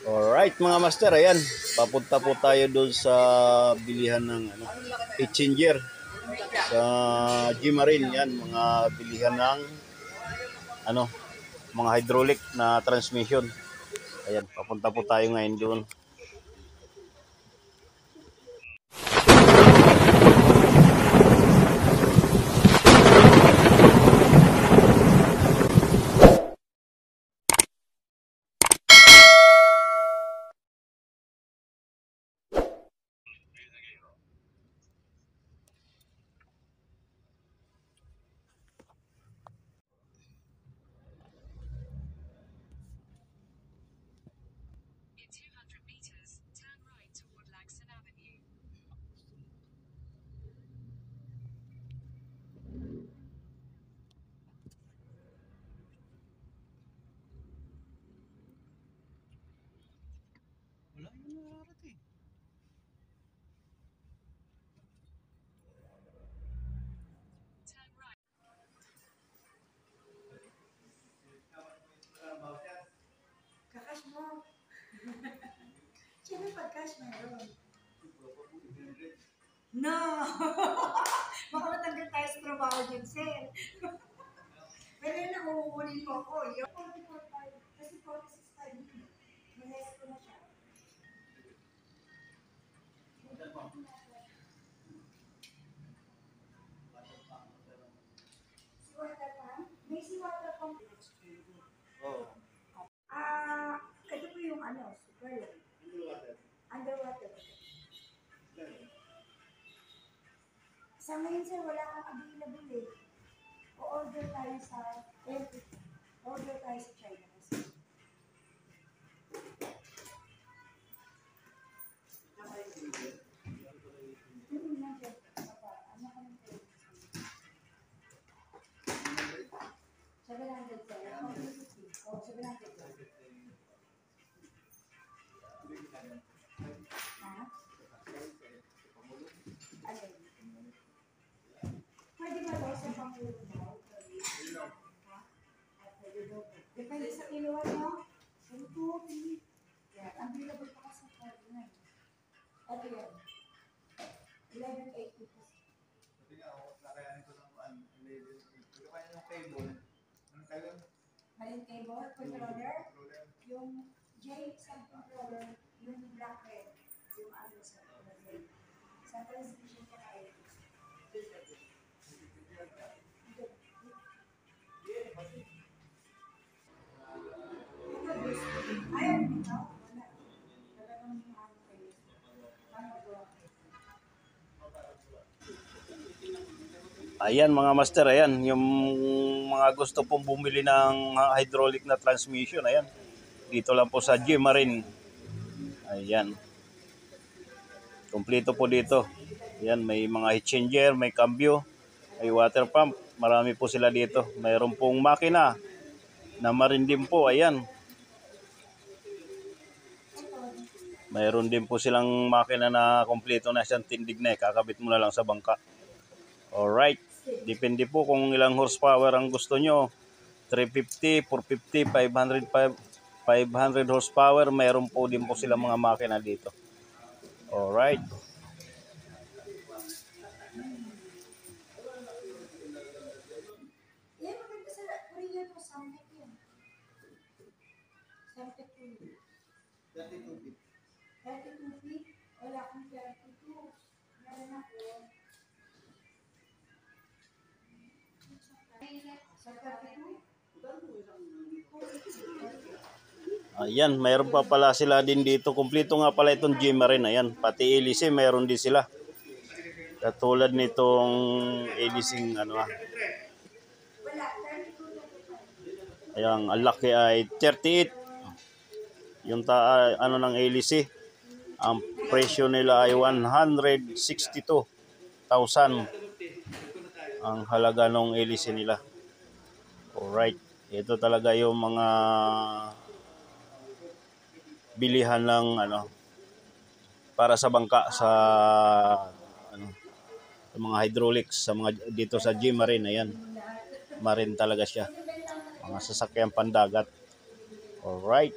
Alright mga master, ayan. Papunta po tayo doon sa bilihan ng exchanger sa G-Marine. Yan, mga bilihan ng ano, mga hydraulic na transmission. Ayan, papunta po tayo ngayon doon. Kakash mo. Siyempre pag-cash meron. No! Baka matanggal tayo sa trabaho dyan, sir. Pero yun, nakukunin mo ako. Yung 44.5, kasi 46.5. Mahes ko na siya. Si water pump? May si water pump. Ito po yung super lang. Underwater. Sa ngayon, sir, wala kang available eh. O-order tayo sa order tayo sa China. Pwede ba daw sa pangulong daw? Depende sa kilowatt mo. Ito, yan. Available pa kasi sa card. Ito yan. 1180 po. Pati nga ako, nakayanin ko ng 1180. Ito kaya ng cable. Anong cable? Maling cable, controller. Yung J-sub controller, yung black red. Yung sa controller. Sa transmission ka kayo. Ayaw, ito. Wala. Talagang kayo. Ayan mga master, ayan. Yung mga gusto pong bumili ng hydraulic na transmission, ayan. Dito lang po sa G-Marine. Ayan. Kompleto po dito. Ayan, may mga heat changer, may cambio, may water pump. Marami po sila dito. Mayroon pong makina na marine din po. Ayan. Mayroon din po silang makina na kompleto na siyang tindig na. Kakabit mo na lang sa bangka. Alright. Depende po kung ilang horsepower ang gusto nyo. 350, 450, 500 horsepower. Mayroon po din po silang mga makina dito. Alright. Yan, maganda sa Korea po, Samtek yan. Samtek po yun. 32 feet. 32 feet? Wala akong 32. Meron ako. Sa 32? Ayan, mayroon pa pala sila din dito. Kumpleto nga pala itong G-Marine. Ayan, pati hélice mayroon din sila. Katulad nitong hélicing Ayan, ang laki ay 38. Yung ng hélice. Ang presyo nila ay 162,000 ang halaga ng hélice nila. Alright, ito talaga yung mga bilihan ng para sa bangka sa mga hydraulics sa mga dito sa G-Marine. Ayan, marine talaga siya, mga sasakyan pandagat. Alright.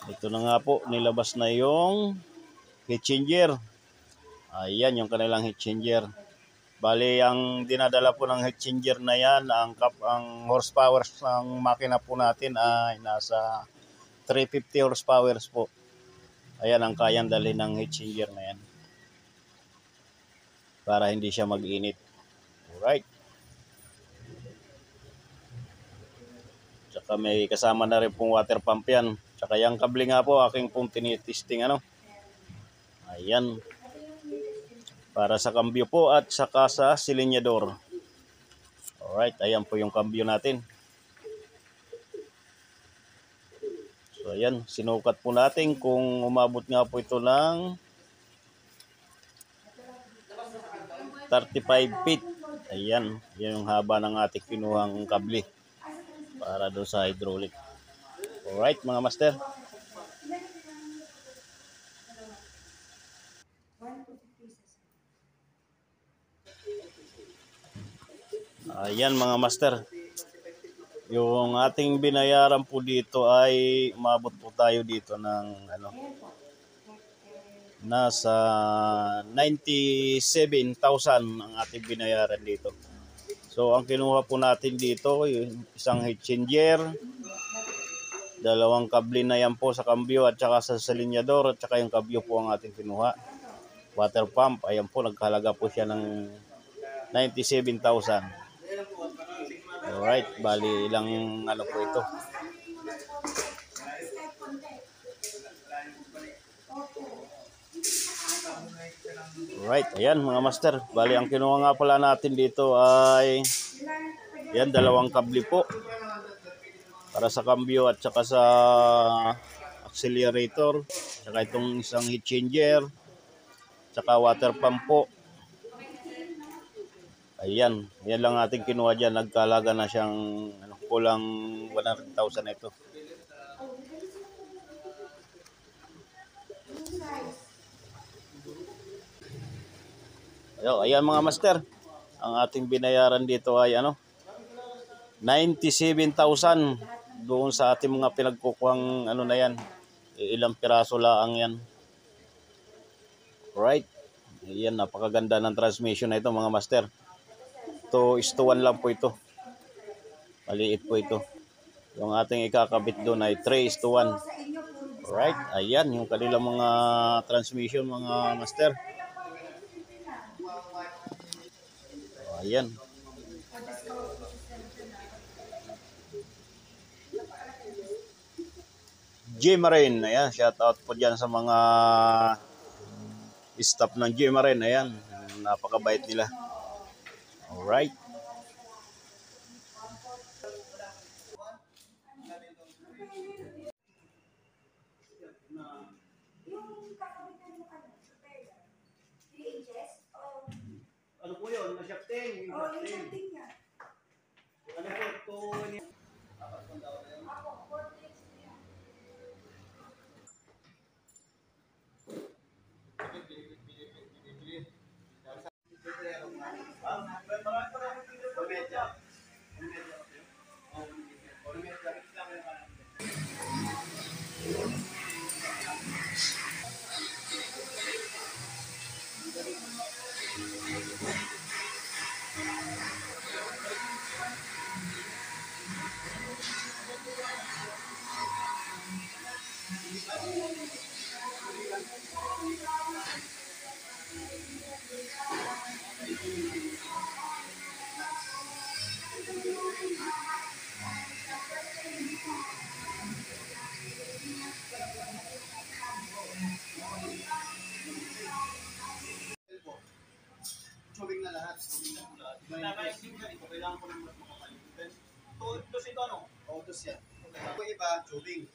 Ito na nga po, nilabas na yung heat changer. Ayan yung kanilang heat changer. Bali, ang dinadala po ng heat changer na yan, ang horsepower ng makina po natin ay nasa 350 horsepower po. Ayan ang kayang dalhin ng heat changer na yan. Para hindi siya mag-init. Alright. Tsaka may kasama na rin pong water pump yan. Tsaka yung kable nga po, aking pong tinitesting ano. Ayan. Para sa kambyo po at saka sa silinyador. Alright, ayan po yung kambyo natin. So ayan, sinukat po natin kung umabot nga po ito ng 35 feet. Ayan, yan yung haba ng ating kinuhang kable para doon sa hydraulic. Alright mga master. Ayan mga master. Yung ating binayaran po dito ay umabot po tayo dito ng nasa 97,000 ang ating binayaran dito. So ang kinuha po natin dito yung isang heat changer, dalawang kable na yan po sa kambyo at saka sa silinyador at saka yung kambyo po ang ating kinuha. Water pump, ayan po, nagkahalaga po siya ng 97,000. Alright, bali ilang ano po ito. Alright, ayan mga master. Bali ang kinuha nga pala natin dito ay yan, dalawang kable po. Para sa kambyo at saka sa accelerator. Saka itong isang heat changer. Saka water pump po. Ayan, yan lang ating kinuha dyan. Nagkalaga na siyang kulang 100,000 ito. Ayan mga master. Ang ating binayaran dito ay 97,000 doon sa ating mga pinagkukuhang na yan. Ilang piraso lang yan. Right. Ayan, napakaganda ng transmission na ito mga master. 2:1 lang po ito. Maliit po ito. Yung ating ikakabit doon ay 3:1. Alright, ayan yung kanilang mga transmission mga master. Ayan. G-Marine, ayan, shout out po dyan sa mga staff ng G-Marine, ayan, napakabait nila. Alright. Ano po yun? Masyakting? Oo, yung shifting niya. Ano po ito? Ako, 4 days niya. Tubig na lahat. Kailangan ko ng mas makapalitan. Tos ito ano? Oo, tos yan. Kung iba, tubig.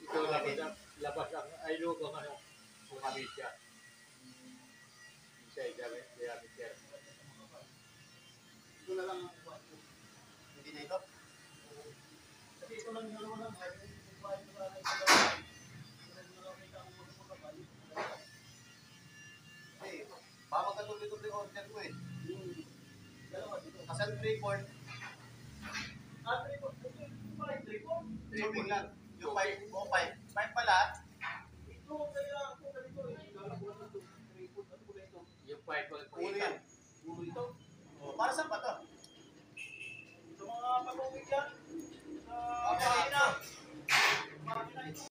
Ito labas ang ay luto ka no. Kumamit siya. Siya siya. Ito na lang ang kuha ko. Hindi na ito. Kasi ito lang yung ano lang. Baka magkatuloy-tuloy order ko eh. Kasal 3-4. Ah, 3-4. 3-4 lang. Yung 5 o 5. 5 pala. Ito kaya ako ganito eh. Yung 5 pala. Ulo yan. Ulo ito. para saan ba to? Sa mga pag-uwig yan. Sa mahina. Mahina ito.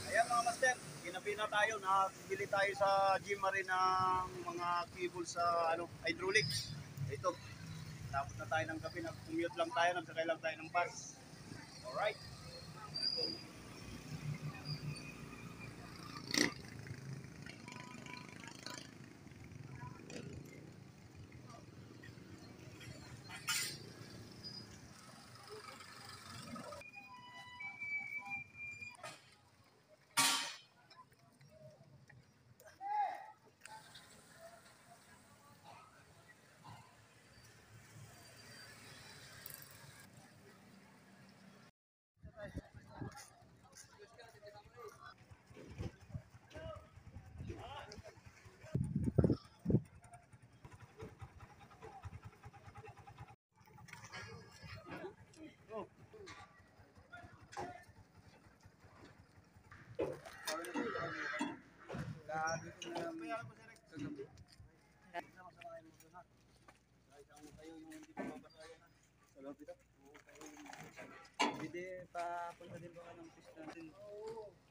Ayan mga master, ginabi na tayo, nakabili tayo sa Gmarin ng mga cable sa hydraulic. Ito, tapos na tayo ng gabi, nag-commute lang tayo, nagsakay lang tayo ng bus. Alright. Hindi, papunta din ba ng fish natin? Oo.